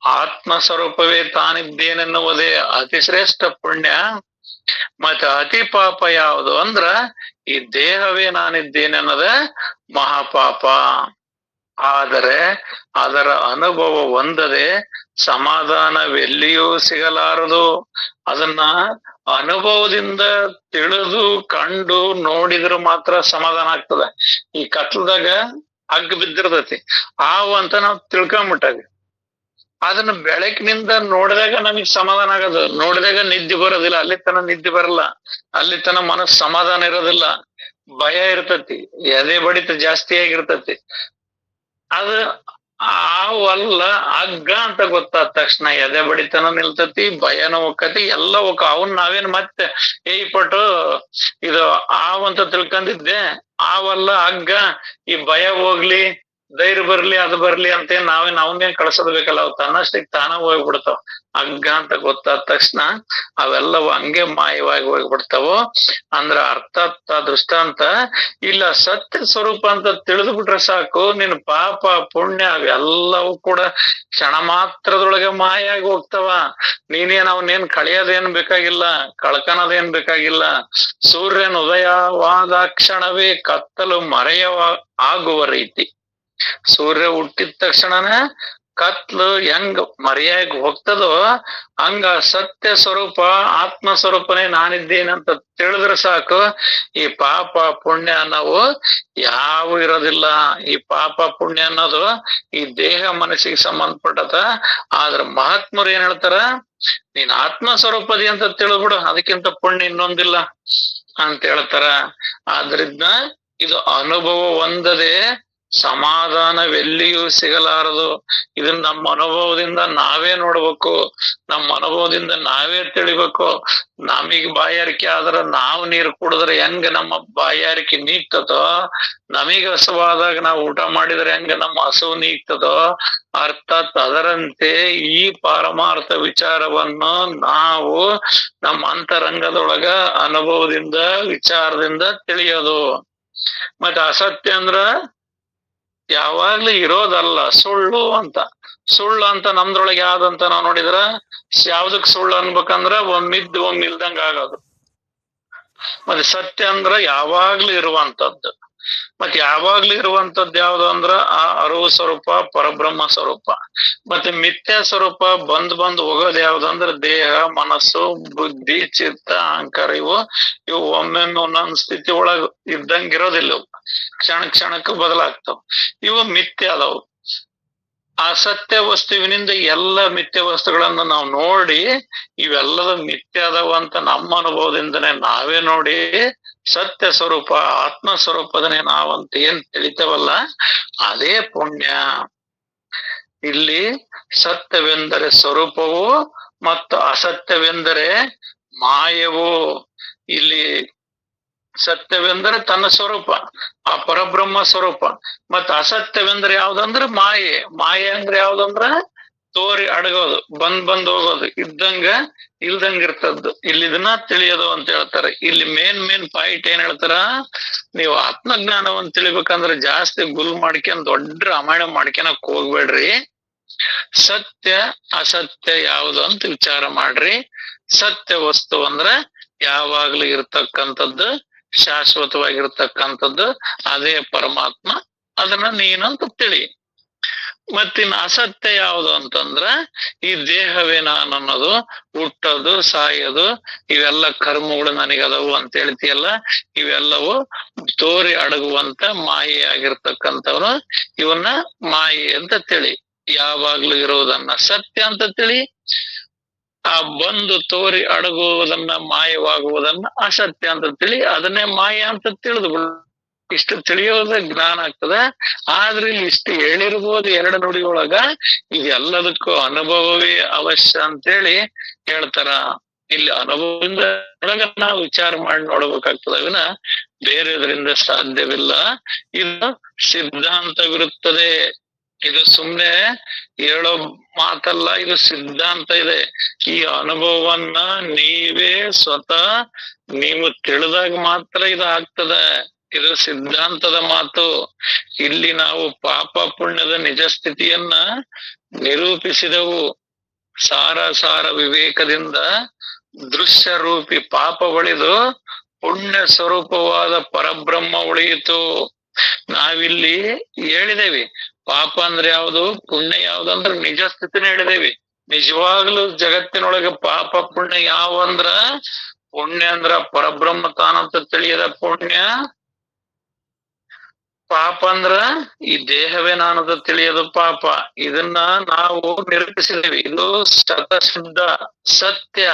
ಆತ್ಮ ಸ್ವರೂಪವೇ ತಾನಿದ್ದೇನೆನ್ನುವುದೇ ಅತಿಶ್ರೇಷ್ಠ ಪುಣ್ಯ. ಮತ್ತೆ ಅತಿ ಪಾಪ ಯಾವುದು ಅಂದ್ರ ಈ ದೇಹವೇ ನಾನಿದ್ದೇನೆನ್ನೋದೇ ಮಹಾಪಾಪ. ಆದರೆ ಅದರ ಅನುಭವ ಹೊಂದದೆ ಸಮಾಧಾನವೆಲ್ಲಿಯೂ ಸಿಗಲಾರದು. ಅದನ್ನ ಅನುಭವದಿಂದ ತಿಳಿದು ಕಂಡು ನೋಡಿದ್ರು ಮಾತ್ರ ಸಮಾಧಾನ ಆಗ್ತದೆ. ಈ ಕತ್ಲದಾಗ ಹಗ್ಗ ಬಿದ್ದಿರ್ತೈತಿ, ಹಾವು ಅಂತ ನಾವು ತಿಳ್ಕೊಂಬಿಟ್ಟಾಗ ಅದನ್ನ ಬೆಳಕಿನಿಂದ ನೋಡಿದಾಗ ನಮಗ್ ಸಮಾಧಾನ ಆಗೋದು. ನೋಡಿದಾಗ ನಿದ್ದೆ ಬರೋದಿಲ್ಲ, ಅಲ್ಲಿ ತನ ನಿದ್ದೆ ಬರಲ್ಲ, ಅಲ್ಲಿ ತನ ಮನಸ್ಸು ಸಮಾಧಾನ ಇರೋದಿಲ್ಲ, ಭಯ ಇರ್ತತಿ, ಎದೆ ಬಡಿತ ಜಾಸ್ತಿ ಆಗಿರ್ತತಿ. ಅದು ಅಲ್ಲ ಹಗ್ಗ ಅಂತ ಗೊತ್ತಾದ ತಕ್ಷಣ ಎದೆ ಬಡಿತನ ನಿಲ್ತತಿ, ಭಯನ ಹೋಗತಿ, ಎಲ್ಲ ಅವನ್ ನಾವೇನ್ ಮತ್ತೆ ಪಟ್ಟು ಇದು ಅಂತ ತಿಳ್ಕೊಂಡಿದ್ದೆ. ಆವಲ್ಲ ಹಗ್ಗ, ಈ ಭಯ ಹೋಗ್ಲಿ, ಧೈರ್ಯ ಬರ್ಲಿ ಅದು ಬರ್ಲಿ ಅಂತ ನಾವೇನ್ ಅವನ್ನೇನ್ ಕಳ್ಸೋದ್ ಬೇಕಲ್ಲ, ಅವ್ ತನ್ನಷ್ಟಕ್ಕೆ ತಾನ ಹೋಗ್ಬಿಡ್ತಾವ. ಹಗ್ಗ ಅಂತ ಗೊತ್ತಾದ ತಕ್ಷಣ ಅವೆಲ್ಲವು ಹಂಗೆ ಮಾಯವಾಗಿ ಹೋಗ್ಬಿಡ್ತಾವು. ಅಂದ್ರ ಅರ್ಥಾತ್ ದೃಷ್ಟಾಂತ ಇಲ್ಲ, ಸತ್ಯ ಸ್ವರೂಪ ಅಂತ ತಿಳಿದು ಬಿಟ್ರೆ ಸಾಕು, ನಿನ್ ಪಾಪ ಪುಣ್ಯ ಅವೆಲ್ಲವೂ ಕೂಡ ಕ್ಷಣ ಮಾತ್ರದೊಳಗೆ ಮಾಯಾಗಿ ಹೋಗ್ತಾವ. ನೀನೇನ್ ಅವನೇನ್ ಕಳೆಯೋದೇನ್ ಬೇಕಾಗಿಲ್ಲ, ಕಳ್ಕನದೇನ್ ಬೇಕಾಗಿಲ್ಲ. ಸೂರ್ಯನ ಉದಯವಾದ ಕ್ಷಣವೇ ಕತ್ತಲು ಮರೆಯವ ಆಗುವ ರೀತಿ, ಸೂರ್ಯ ಹುಟ್ಟಿದ ತಕ್ಷಣನೇ ಕತ್ಲು ಹೆಂಗ್ ಮರೆಯಾಗಿ ಹೋಗ್ತದೋ ಹಂಗ ಸತ್ಯ ಸ್ವರೂಪ ಆತ್ಮ ಸ್ವರೂಪನೇ ನಾನಿದ್ದೇನಂತ ತಿಳಿದ್ರೆ ಸಾಕು, ಈ ಪಾಪ ಪುಣ್ಯ ಅನ್ನೋವು ಯಾವ ಇರೋದಿಲ್ಲ. ಈ ಪಾಪ ಪುಣ್ಯ ಅನ್ನೋದು ಈ ದೇಹ ಮನಸ್ಸಿಗೆ ಸಂಬಂಧಪಟ್ಟದ. ಆದ್ರ ಮಹಾತ್ಮರು ಏನ್ ಹೇಳ್ತಾರ, ನೀನ್ ಆತ್ಮ ಸ್ವರೂಪದಿ ಅಂತ ತಿಳಿದ್ಬಿಡು, ಅದಕ್ಕಿಂತ ಪುಣ್ಯ ಇನ್ನೊಂದಿಲ್ಲ ಅಂತ ಹೇಳ್ತಾರ. ಆದ್ರಿಂದ ಇದು ಅನುಭವ ಒಂದದೇ, ಸಮಾಧಾನವೆಲ್ಲಿಯೂ ಸಿಗಲಾರದು. ಇದನ್ನ ನಮ್ಮ ಅನುಭವದಿಂದ ನಾವೇ ನೋಡ್ಬೇಕು, ನಮ್ಮ ಅನುಭವದಿಂದ ನಾವೇ ತಿಳಿಬೇಕು. ನಮಗ್ ಬಾಯಾರಿಕೆ ಆದ್ರ ನಾವು ನೀರು ಕುಡಿದ್ರೆ ಹೆಂಗ ನಮ್ಮ ಬಾಯಾರಿಕೆ ನೀಗ್ತದೋ, ನಮಗ್ ಹಸುವಾದಾಗ ನಾವು ಊಟ ಮಾಡಿದ್ರೆ ಹೆಂಗ ನಮ್ಮ ಹಸುವು ನೀಗ್ತದೋ, ಅರ್ಥಾತ್ ಅದರಂತೆ ಈ ಪಾರಮಾರ್ಥ ವಿಚಾರವನ್ನು ನಾವು ನಮ್ಮ ಅಂತರಂಗದೊಳಗ ಅನುಭವದಿಂದ ವಿಚಾರದಿಂದ ತಿಳಿಯೋದು. ಮತ್ತೆ ಅಸತ್ಯ ಅಂದ್ರ ಯಾವಾಗ್ಲೂ ಇರೋದಲ್ಲ, ಸುಳ್ಳು ಅಂತ. ಸುಳ್ಳು ಅಂತ ನಮ್ದ್ರೊಳಗೆ ಯಾವ್ದಂತ ನಾವ್ ನೋಡಿದ್ರ, ಯಾವ್ದಕ್ ಸುಳ್ಳು ಅನ್ಬೇಕಂದ್ರ ಒಮ್ಮಿದ್ದು ಒಮ್ಮೆ ಇಲ್ದಂಗ ಆಗೋದು. ಮತ್ತೆ ಸತ್ಯ ಅಂದ್ರ ಯಾವಾಗ್ಲೂ ಇರುವಂತದ್ದು. ಮತ್ತೆ ಯಾವಾಗ್ಲೂ ಇರುವಂತದ್ದು ಯಾವ್ದು ಅಂದ್ರ ಆ ಅರಿವು ಸ್ವರೂಪ, ಪರಬ್ರಹ್ಮ ಸ್ವರೂಪ. ಮತ್ತೆ ಮಿಥ್ಯಾ ಸ್ವರೂಪ ಬಂದ್ ಹೋಗೋದು ಯಾವ್ದಂದ್ರ ದೇಹ, ಮನಸ್ಸು, ಬುದ್ಧಿ, ಚಿತ್ತ, ಅಹಂಕಾರ. ಇವು ಒಮ್ಮೊಮ್ಮೆ ಒಂದೊಂದ್ ಸ್ಥಿತಿ ಒಳಗ ಇದ್ದಂಗ ಇರೋದಿಲ್ಲ, ಕ್ಷಣಕ್ಕೂ ಬದಲಾಗ್ತಾವ. ಇವು ಮಿಥ್ಯ ಅದಾವು. ಆ ಸತ್ಯ ವಸ್ತುವಿನಿಂದ ಎಲ್ಲ ಮಿಥ್ಯ ವಸ್ತುಗಳನ್ನ ನಾವು ನೋಡಿ ಇವೆಲ್ಲದ ಮಿಥ್ಯ ಅದಾವ ಅಂತ ನಮ್ಮ ಅನುಭವದಿಂದನೇ ನಾವೇ ನೋಡಿ ಸತ್ಯ ಸ್ವರೂಪ ಆತ್ಮ ಸ್ವರೂಪದನೇ ನಾವಂತ ಏನ್ ತಿಳಿತವಲ್ಲ, ಅದೇ ಪುಣ್ಯ. ಇಲ್ಲಿ ಸತ್ಯವೆಂದರೆ ಸ್ವರೂಪವು ಮತ್ತು ಅಸತ್ಯವೆಂದರೆ ಮಾಯವು. ಇಲ್ಲಿ ಸತ್ಯವೆಂದರೆ ತನ್ನ ಸ್ವರೂಪ, ಆ ಪರಬ್ರಹ್ಮ ಸ್ವರೂಪ. ಮತ್ತ ಅಸತ್ಯವೆಂದ್ರೆ ಯಾವ್ದಂದ್ರ ಮಾಯೆ. ಮಾಯೆ ಅಂದ್ರೆ ಯಾವ್ದಂದ್ರ ತೋರಿ ಅಡಗೋದು, ಬಂದ್ ಹೋಗೋದು, ಇದ್ದಂಗ ಇಲ್ದಂಗ ಇರ್ತದ್ದು. ಇಲ್ಲಿ ಇದನ್ನ ತಿಳಿಯೋದು ಅಂತ ಹೇಳ್ತಾರೆ. ಇಲ್ಲಿ ಮೇನ್ ಪಾಯಿಂಟ್ ಏನ್ ಹೇಳ್ತಾರ, ನೀವು ಆತ್ಮಜ್ಞಾನವನ್ನ ತಿಳಿಬೇಕಂದ್ರೆ ಜಾಸ್ತಿ ಗುಲ್ ಮಾಡ್ಕೊಂಡ್ ದೊಡ್ಡ ರಾಮಾಯಣ ಮಾಡ್ಕೊಳಕ್ ಹೋಗ್ಬೇಡ್ರಿ. ಸತ್ಯ ಅಸತ್ಯ ಯಾವುದು ಅಂತ ವಿಚಾರ ಮಾಡ್ರಿ. ಸತ್ಯ ವಸ್ತು ಅಂದ್ರ ಯಾವಾಗ್ಲೂ ಇರ್ತಕ್ಕಂಥದ್ದು, ಶಾಶ್ವತವಾಗಿರ್ತಕ್ಕಂಥದ್ದು, ಅದೇ ಪರಮಾತ್ಮ, ಅದನ್ನ ನೀನಂತ ತಿಳಿ. ಮತ್ತಿನ್ ಅಸತ್ಯ ಯಾವುದು ಅಂತಂದ್ರ ಈ ದೇಹವೇ ನಾನು ಅನ್ನೋದು, ಹುಟ್ಟೋದು ಸಾಯೋದು, ಇವೆಲ್ಲ ಕರ್ಮಗಳು ನನಗದವು ಅಂತ ಹೇಳ್ತೀಯಲ್ಲ, ಇವೆಲ್ಲವೂ ತೋರಿ ಅಡಗುವಂತ ಮಾಯೆ ಆಗಿರ್ತಕ್ಕಂಥವ್ನು. ಇವನ್ನ ಮಾಯೆ ಅಂತ ತಿಳಿ. ಯಾವಾಗ್ಲೂ ಇರುವುದನ್ನ ಸತ್ಯ ಅಂತ ತಿಳಿ, ಆ ಬಂದು ತೋರಿ ಅಡಗುವುದನ್ನ ಮಾಯವಾಗುವುದನ್ನ ಅಸತ್ಯ ಅಂತ ತಿಳಿ, ಅದನ್ನೇ ಮಾಯ ಅಂತ ತಿಳಿದು ಬಿಡು. ಇಷ್ಟು ತಿಳಿಯೋದ ಜ್ಞಾನ ಆಗ್ತದ. ಆದ್ರೆ ಇಲ್ಲಿ ಇಷ್ಟು ಹೇಳಿರ್ಬೋದು ಎರಡು ನುಡಿಯೊಳಗ, ಇದೆಲ್ಲದಕ್ಕೂ ಅನುಭವವೇ ಅವಶ್ಯ ಅಂತೇಳಿ ಹೇಳ್ತಾರ. ಇಲ್ಲಿ ಅನುಭವದಿಂದ ನಾವು ವಿಚಾರ ಮಾಡಿ ನೋಡ್ಬೇಕಾಗ್ತದ, ವಿನ ಬೇರೆದ್ರಿಂದ ಸಾಧ್ಯವಿಲ್ಲ. ಇದು ಸಿದ್ಧಾಂತವಿರುತ್ತದೆ. ಇದು ಸುಮ್ನೆ ಹೇಳೋ ಮಾತಲ್ಲ, ಇದು ಸಿದ್ಧಾಂತ ಇದೆ. ಈ ಅನುಭವವನ್ನ ನೀವೇ ಸ್ವತಃ ನೀವು ತಿಳಿದಾಗ ಮಾತ್ರ ಇದು ಆಗ್ತದ. ಇದು ಸಿದ್ಧಾಂತದ ಮಾತು. ಇಲ್ಲಿ ನಾವು ಪಾಪ ಪುಣ್ಯದ ನಿಜ ಸ್ಥಿತಿಯನ್ನ ನಿರೂಪಿಸಿದೆವು. ಸಾರ ವಿವೇಕದಿಂದ ದೃಶ್ಯ ರೂಪಿ ಪಾಪ ಒಳಿದು ಪುಣ್ಯ ಸ್ವರೂಪವಾದ ಪರಬ್ರಹ್ಮ ಉಳಿಯಿತು. ನಾವಿಲ್ಲಿ ಹೇಳಿದೇವಿ, ಪಾಪ ಅಂದ್ರೆ ಯಾವುದು, ಪುಣ್ಯ ಯಾವುದು ಅಂದ್ರೆ ನಿಜ ಸ್ಥಿತಿನ ಹೇಳಿದೇವಿ. ನಿಜವಾಗ್ಲೂ ಜಗತ್ತಿನೊಳಗೆ ಪಾಪ ಪುಣ್ಯ ಯಾವ ಅಂದ್ರ, ಪುಣ್ಯ ಅಂದ್ರ ಪರಬ್ರಹ್ಮ ತಾನಂತ ತಿಳಿಯದ ಪುಣ್ಯ, ಪಾಪ ಅಂದ್ರ ಈ ದೇಹವೇ ನಾನದ ತಿಳಿಯೋದು ಪಾಪ. ಇದನ್ನ ನಾವು ನಿರೂಪಿಸಿದೇವಿ. ಇದು ಶತಶುದ್ಧ ಸತ್ಯ.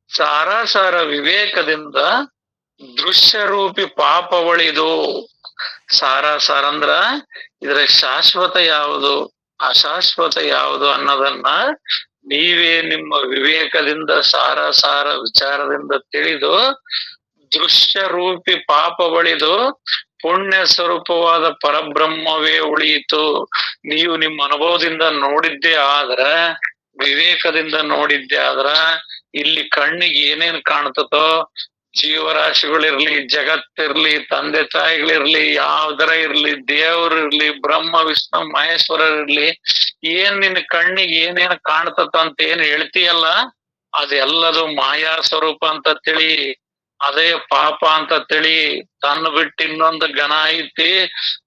ಸಾರ ವಿವೇಕದಿಂದ ದೃಶ್ಯ ರೂಪಿ ಪಾಪ ಒಳಿದು. ಸಾರ ಅಂದ್ರ ಇದ್ರ ಶಾಶ್ವತ ಯಾವುದು ಅಶಾಶ್ವತ ಯಾವುದು ಅನ್ನೋದನ್ನ ನೀವೇ ನಿಮ್ಮ ವಿವೇಕದಿಂದ ಸಾರ ವಿಚಾರದಿಂದ ತಿಳಿದು ದೃಶ್ಯ ರೂಪಿ ಪಾಪ ಒಳಿದು ಪುಣ್ಯ ಸ್ವರೂಪವಾದ ಪರಬ್ರಹ್ಮವೇ ಉಳಿಯಿತು. ನೀವು ನಿಮ್ಮ ಅನುಭವದಿಂದ ನೋಡಿದ್ದೇ ಆದ್ರ, ವಿವೇಕದಿಂದ ನೋಡಿದ್ದೆ ಆದ್ರ, ಇಲ್ಲಿ ಕಣ್ಣಿಗೆ ಏನೇನ್ ಕಾಣ್ತತೋ, ಜೀವರಾಶಿಗಳಿರ್ಲಿ, ಜಗತ್ತಿರ್ಲಿ, ತಂದೆ ತಾಯಿಗಳಿರ್ಲಿ, ಯಾವ್ದರ ಇರ್ಲಿ, ದೇವ್ರಿರ್ಲಿ, ಬ್ರಹ್ಮ ವಿಷ್ಣು ಮಹೇಶ್ವರರಿರ್ಲಿ, ಏನ್ ನಿನ್ ಕಣ್ಣಿಗೆ ಏನೇನ್ ಕಾಣ್ತತ ಅಂತ ಏನ್ ಹೇಳ್ತೀಯಲ್ಲ, ಅದೆಲ್ಲದು ಮಾಯಾ ಸ್ವರೂಪ ಅಂತ ತಿಳಿ. ಅದೇ ಪಾಪ ಅಂತ ತಿಳಿ. ತನ್ ಬಿಟ್ಟು ಇನ್ನೊಂದು ಘನ ಐತಿ,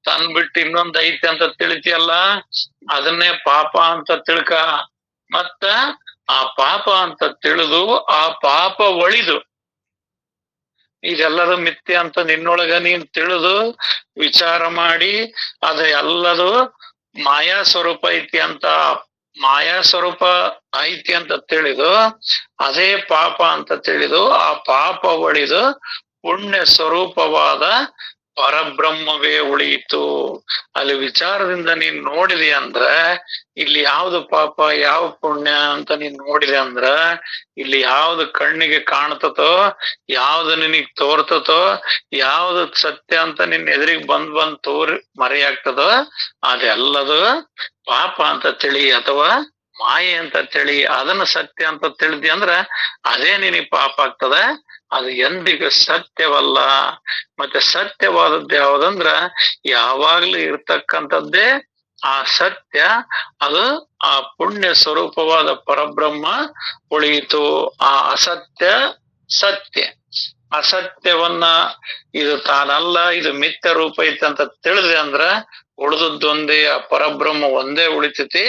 ತನ್ ಬಿಟ್ಟು ಇನ್ನೊಂದ್ ಐತಿ ಅಂತ ತಿಳಿತಿಯಲ್ಲ, ಅದನ್ನೇ ಪಾಪ ಅಂತ ತಿಳ್ಕ. ಮತ್ತ ಆ ಪಾಪ ಅಂತ ತಿಳಿದು ಆ ಪಾಪ ಒಳಿದು, ಇದೆಲ್ಲದು ಮಿಥ್ಯೆ ಅಂತ ನಿನ್ನೊಳಗ ನೀನ್ ತಿಳಿದು ವಿಚಾರ ಮಾಡಿ, ಅದ ಎಲ್ಲದು ಮಾಯಾ ಸ್ವರೂಪ ಐತಿ ಅಂತ, ಮಾಯಾ ಸ್ವರೂಪ ಐತಿ ಅಂತ ತಿಳಿದು, ಅದೇ ಪಾಪ ಅಂತ ತಿಳಿದು ಆ ಪಾಪ ಒಳಿದು ಪುಣ್ಯ ಸ್ವರೂಪವಾದ ಪರಬ್ರಹ್ಮವೇ ಉಳಿಯಿತು. ಅಲ್ಲಿ ವಿಚಾರದಿಂದ ನೀನ್ ನೋಡಿದೆ ಅಂದ್ರ, ಇಲ್ಲಿ ಯಾವ್ದು ಪಾಪ ಯಾವ ಪುಣ್ಯ ಅಂತ ನೀನ್ ನೋಡಿದೆ ಅಂದ್ರ, ಇಲ್ಲಿ ಯಾವ್ದು ಕಣ್ಣಿಗೆ ಕಾಣ್ತತೋ, ಯಾವ್ದು ನಿನಗ್ ತೋರ್ತತೋ, ಯಾವ್ದು ಸತ್ಯ ಅಂತ ನಿನ್ ಎದುರಿಗೆ ಬಂದ್ ತೋರಿ ಮರೆಯಾಗ್ತದೋ, ಅದೆಲ್ಲದು ಪಾಪ ಅಂತ ತಿಳಿ ಅಥವಾ ಮಾಯೆ ಅಂತ ತಿಳಿ. ಅದನ್ನ ಸತ್ಯ ಅಂತ ತಿಳಿದಿ ಅಂದ್ರ ಅದೇ ನಿನಗ್ ಪಾಪ ಆಗ್ತದ. ಅದು ಎಂದಿಗೂ ಸತ್ಯವಲ್ಲ. ಮತ್ತೆ ಸತ್ಯವಾದದ್ದು ಯಾವ್ದಂದ್ರ, ಯಾವಾಗ್ಲೂ ಇರ್ತಕ್ಕಂಥದ್ದೇ ಆ ಸತ್ಯ. ಅದು ಆ ಪುಣ್ಯ ಸ್ವರೂಪವಾದ ಪರಬ್ರಹ್ಮ ಉಳಿಯಿತು. ಆ ಅಸತ್ಯ ಸತ್ಯ. ಅಸತ್ಯವನ್ನ ಇದು ತಾನಲ್ಲ, ಇದು ಮಿಥ್ಯ ರೂಪ ಐತಿ ಅಂತ ತಿಳಿದೆ ಅಂದ್ರ ಉಳಿದದ್ದೊಂದೇ, ಆ ಪರಬ್ರಹ್ಮ ಒಂದೇ ಉಳಿತೈತಿ.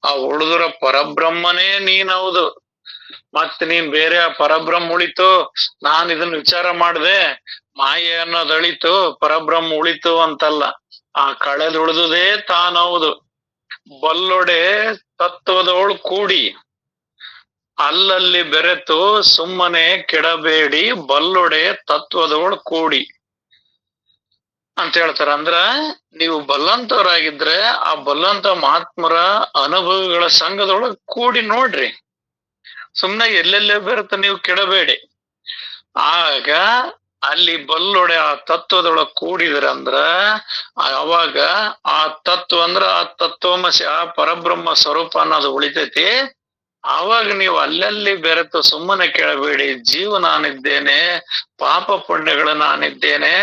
ಆ ಉಳಿದ್ರ ಪರಬ್ರಹ್ಮನೇ ನೀನ್ ಹೌದು. ಮತ್ ನೀನ್ ಬೇರೆ ಆ ಪರಬ್ರಹ್ಮ ಉಳಿತು, ನಾನ್ ಇದನ್ನ ವಿಚಾರ ಮಾಡ್ದೆ, ಮಾಯೆ ಅನ್ನೋದ್ ಅಳಿತು, ಪರಬ್ರಹ್ಮ ಉಳಿತು ಅಂತಲ್ಲ. ಆ ಕಳೆದುಳಿದುದೇ ತಾನೌದು. ಬಲ್ಲೊಡೆ ತತ್ವದವಳು ಕೂಡಿ ಅಲ್ಲಲ್ಲಿ ಬೆರೆತು ಸುಮ್ಮನೆ ಕೆಡಬೇಡಿ, ಬಲ್ಲೊಡೆ ತತ್ವದವಳು ಕೂಡಿ ಅಂತ ಹೇಳ್ತಾರ. ಅಂದ್ರ ನೀವು ಬಲ್ಲಂತವರಾಗಿದ್ರೆ ಆ ಬಲ್ಲಂತ ಮಹಾತ್ಮರ ಅನುಭವಗಳ ಸಂಘದೊಳಗ್ ಕೂಡಿ ನೋಡ್ರಿ. ಸುಮ್ನೆ ಎಲ್ಲೆಲ್ಲೇ ಬೆರೆತು ನೀವು ಕೆಡಬೇಡಿ. ಆಗ ಅಲ್ಲಿ ಬಲ್ಲೊಡೆ ಆ ತತ್ವದೊಳಗ್ ಕೂಡಿದ್ರಂದ್ರ, ಅವಾಗ ಆ ತತ್ವ ಅಂದ್ರ ಆ ತತ್ವಮಸಿ, ಆ ಪರಬ್ರಹ್ಮ ಸ್ವರೂಪ ಅನ್ನೋದು ಉಳಿತೈತಿ. ಆವಾಗ ನೀವು ಅಲ್ಲಲ್ಲಿ ಬೆರೆತು ಸುಮ್ಮನೆ ಕೇಳಬೇಡಿ, ಜೀವ ನಾನಿದ್ದೇನೆ, ಪಾಪ ಪುಣ್ಯಗಳು ನಾನಿದ್ದೇನೆ,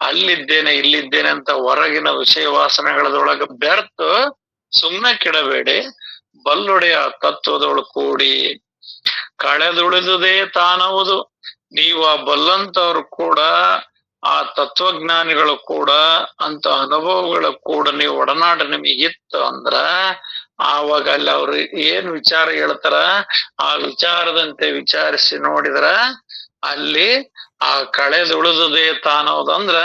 ಅಲ್ಲಿದ್ದೇನೆ ಇಲ್ಲಿದ್ದೇನೆ ಅಂತ ಹೊರಗಿನ ವಿಷಯ ವಾಸನೆಗಳದೊಳಗ ಬೆರೆತು ಸುಮ್ಮನೆ ಕೆಡಬೇಡಿ. ಬಲ್ಲೊಡೆಯ ತತ್ವದೊಳು ಕೂಡಿ ಕಳೆದುಳಿದುದೇ ತಾನವುದು. ನೀವು ಆ ಬಲ್ಲಂತವ್ರು ಕೂಡ, ಆ ತತ್ವಜ್ಞಾನಿಗಳು ಕೂಡ, ಅಂತ ಅನುಭವಗಳು ಕೂಡ ನೀವು ಒಡನಾಟ ನಿಮಗಿತ್ತು ಅಂದ್ರ, ಆವಾಗ ಅಲ್ಲಿ ಅವ್ರು ಏನ್ ವಿಚಾರ ಹೇಳ್ತಾರ, ಆ ವಿಚಾರದಂತೆ ವಿಚಾರಿಸಿ ನೋಡಿದ್ರ ಅಲ್ಲಿ ಆ ಕಳೆದುಳಿದುದೇ ತಾನೋದಂದ್ರ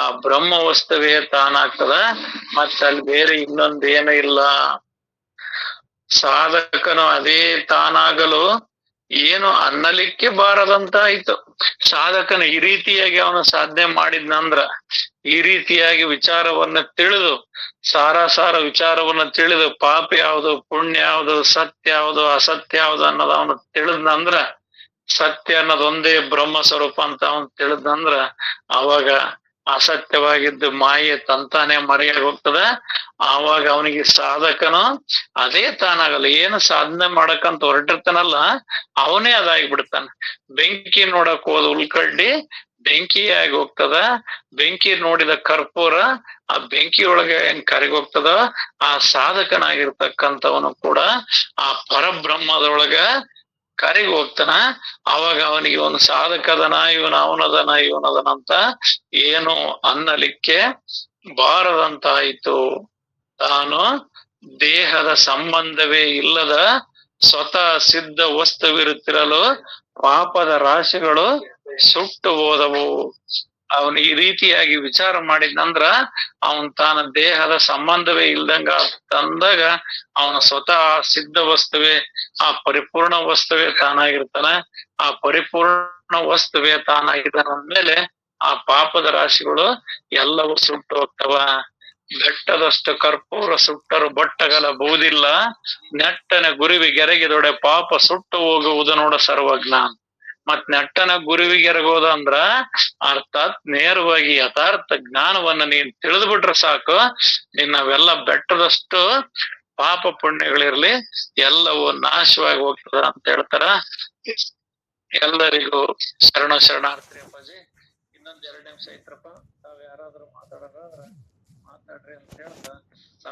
ಆ ಬ್ರಹ್ಮ ವಸ್ತುವೇ ತಾನಾಗ್ತದ. ಮತ್ತೆ ಅಲ್ಲಿ ಬೇರೆ ಇನ್ನೊಂದೇನು ಇಲ್ಲ. ಸಾಧಕನು ಅದೇ ತಾನಾಗಲು ಏನು ಅನ್ನಲಿಕ್ಕೆ ಬಾರದಂತ ಆಯ್ತು. ಸಾಧಕನು ಈ ರೀತಿಯಾಗಿ ಅವನು ಸಾಧನೆ ಮಾಡಿದ್ನಂದ್ರ, ಈ ರೀತಿಯಾಗಿ ವಿಚಾರವನ್ನ ತಿಳಿದು, ಸಾರ ವಿಚಾರವನ್ನ ತಿಳಿದು, ಪಾಪ ಯಾವುದು, ಪುಣ್ಯ ಯಾವುದು, ಸತ್ಯ ಯಾವುದು, ಅಸತ್ಯ ಯಾವುದು ಅನ್ನೋದು ಅವನು ತಿಳಿದ್ನಂದ್ರ, ಸತ್ಯ ಅನ್ನೋದೊಂದೇ ಬ್ರಹ್ಮ ಸ್ವರೂಪ ಅಂತ ಅವನು ತಿಳಿದ್ನಂದ್ರ, ಅವಾಗ ಅಸತ್ಯವಾಗಿದ್ದು ಮಾಯೆ ತಂತಾನೆ ಮರೆಯಾಗಿ ಹೋಗ್ತದ. ಆವಾಗ ಅವನಿಗೆ ಸಾಧಕನು ಅದೇ ತಾನಾಗಲ್ಲ. ಏನು ಸಾಧನೆ ಮಾಡಕಂತ ಹೊರಟಿರ್ತಾನಲ್ಲ, ಅವನೇ ಅದಾಗಿಬಿಡ್ತಾನ. ಬೆಂಕಿ ನೋಡಕ್ ಹೋದ ಉಳ್ಕಡ್ಡಿ ಬೆಂಕಿಯಾಗಿ ಹೋಗ್ತದ. ಬೆಂಕಿ ನೋಡಿದ ಕರ್ಪೂರ ಆ ಬೆಂಕಿಯೊಳಗೆ ಹೆಂಗ್ ಕರಗೋಗ್ತದ, ಆ ಸಾಧಕನಾಗಿರ್ತಕ್ಕಂಥವನು ಕೂಡ ಆ ಪರಬ್ರಹ್ಮದೊಳಗ ಕರಿಗ್ ಹೋಗ್ತಾನ. ಅವಾಗ ಅವನಿಗೆ ಒಂದು ಸಾಧಕದನ, ಇವನದನ ಅಂತ ಏನು ಅನ್ನಲಿಕ್ಕೆ ಬಾರದಂತಾಯಿತು. ತಾನು ದೇಹದ ಸಂಬಂಧವೇ ಇಲ್ಲದ ಸ್ವತಃ ಸಿದ್ಧ ವಸ್ತುವಿರುತ್ತಿರಲು ಪಾಪದ ರಾಶಿಗಳು ಸುಟ್ಟು ಹೋದವು. ಅವನು ಈ ರೀತಿಯಾಗಿ ವಿಚಾರ ಮಾಡಿದ್ನಂದ್ರ, ಅವನ್ ತಾನ ದೇಹದ ಸಂಬಂಧವೇ ಇಲ್ದಂಗ ತಂದಾಗ ಅವನ ಸ್ವತಃ ಸಿದ್ಧ ವಸ್ತುವೇ, ಆ ಪರಿಪೂರ್ಣ ವಸ್ತುವೇ ತಾನಾಗಿರ್ತಾನ. ಆ ಪರಿಪೂರ್ಣ ವಸ್ತುವೇ ತಾನಾಗಿದ್ದಾನಂದ್ಮೇಲೆ ಆ ಪಾಪದ ರಾಶಿಗಳು ಎಲ್ಲವೂ ಸುಟ್ಟು ಹೋಗ್ತವ. ಬೆಟ್ಟದಷ್ಟು ಕರ್ಪೂರ ಸುಟ್ಟರು ಬಟ್ಟಗಲ ಬಹುದಿಲ್ಲ, ನೆಟ್ಟನೆ ಗುರುವಿ ಗೆರೆಗಿದೊಡೆ ಪಾಪ ಸುಟ್ಟು ಹೋಗುವುದು ನೋಡ ಸರ್ವಜ್ಞ. ಮತ್ ನೆಟ್ಟನ ಗುರುವಿಗೆ ಎರಗೋದು ಅಂದ್ರ ಅರ್ಥಾತ್ ನೇರವಾಗಿ ಯಥಾರ್ಥ ಜ್ಞಾನವನ್ನ ನೀನ್ ತಿಳಿದು ಬಿಟ್ರೆ ಸಾಕು, ನಿನ್ನವೆಲ್ಲ ಬೆಟ್ಟದಷ್ಟು ಪಾಪ ಪುಣ್ಯಗಳಿರ್ಲಿ ಎಲ್ಲವೂ ನಾಶವಾಗಿ ಹೋಗ್ತದ ಅಂತ ಹೇಳ್ತಾರ. ಎಲ್ಲರಿಗೂ ಶರಣಾರ್ಥಿ ಅಪ್ಪಾಜಿ. ಇನ್ನೊಂದ್ 2 ನಿಮಿಷ ಐತ್ರಪ್ಪ, ತಾವ್ ಯಾರಾದ್ರೂ ಮಾತಾಡ್ರಿ ಅಂತ ಹೇಳ್ತಾ